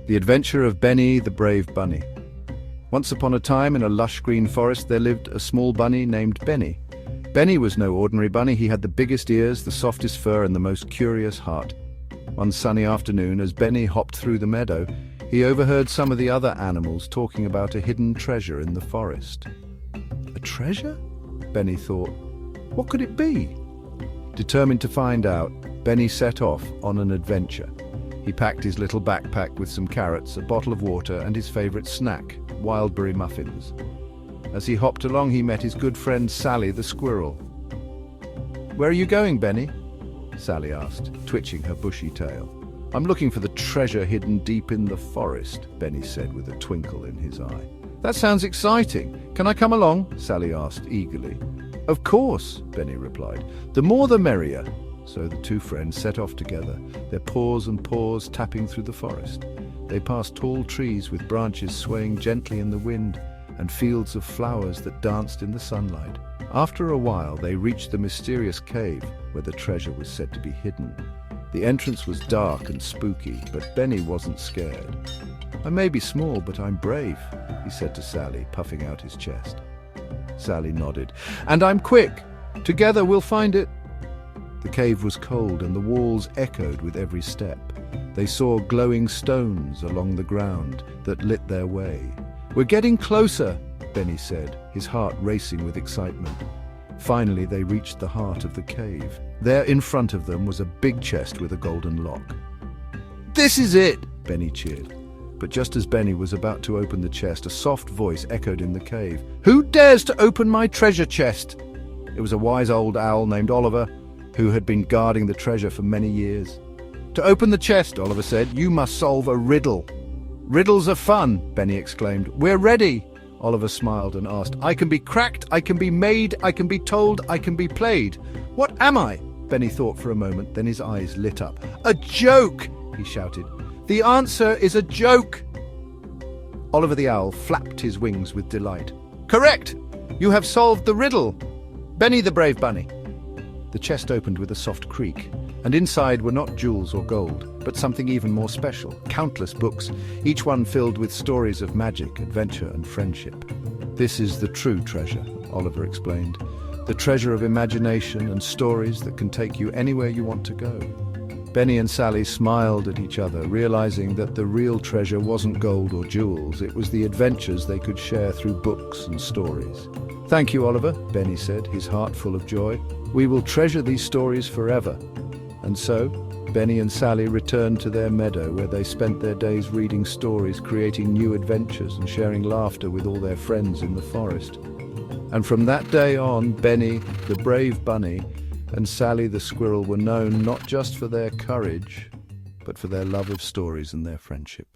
The Adventure of Benny the Brave Bunny. Once upon a time, in a lush green forest, there lived a small bunny named Benny. Benny was no ordinary bunny. He had the biggest ears, the softest fur, and the most curious heart. One sunny afternoon, as Benny hopped through the meadow, he overheard some of the other animals talking about a hidden treasure in the forest. A treasure? Benny thought. What could it be? Determined to find out, Benny set off on an adventure. He packed his little backpack with some carrots, a bottle of water, and his favorite snack, wildberry muffins. As he hopped along, he met his good friend Sally the Squirrel. "Where are you going, Benny?" Sally asked, twitching her bushy tail. "I'm looking for the treasure hidden deep in the forest," Benny said with a twinkle in his eye. "That sounds exciting. Can I come along?" Sally asked eagerly. "Of course," Benny replied. "The more the merrier." So the two friends set off together, their paws and paws tapping through the forest. They passed tall trees with branches swaying gently in the wind, and fields of flowers that danced in the sunlight. After a while, they reached the mysterious cave where the treasure was said to be hidden. The entrance was dark and spooky, but Benny wasn't scared. "I may be small, but I'm brave," he said to Sally, puffing out his chest. Sally nodded. "And I'm quick. Together we'll find it." The cave was cold, and the walls echoed with every step. They saw glowing stones along the ground that lit their way. "We're getting closer," Benny said, his heart racing with excitement. Finally, they reached the heart of the cave. There in front of them was a big chest with a golden lock. "This is it!" Benny cheered. But just as Benny was about to open the chest, a soft voice echoed in the cave. "Who dares to open my treasure chest?" It was a wise old owl named Oliver, who had been guarding the treasure for many years. "To open the chest," Oliver said, "you must solve a riddle." "Riddles are fun," Benny exclaimed. "We're ready." Oliver smiled and asked, "I can be cracked, I can be made, I can be told, I can be played. What am I?" Benny thought for a moment, then his eyes lit up. "A joke!" he shouted. "The answer is a joke!" Oliver the owl flapped his wings with delight. "Correct! You have solved the riddle! Benny the Brave Bunny." The chest opened with a soft creak, and inside were not jewels or gold, but something even more special, countless books, each one filled with stories of magic, adventure, and friendship. "This is the true treasure," Oliver explained. "The treasure of imagination and stories that can take you anywhere you want to go." Benny and Sally smiled at each other, realizing that the real treasure wasn't gold or jewels, it was the adventures they could share through books and stories. "Thank you, Oliver," Benny said, his heart full of joy. "We will treasure these stories forever." And so, Benny and Sally returned to their meadow, where they spent their days reading stories, creating new adventures, and sharing laughter with all their friends in the forest. And from that day on, Benny, the brave bunny, and Sally the squirrel were known not just for their courage, but for their love of stories and their friendship.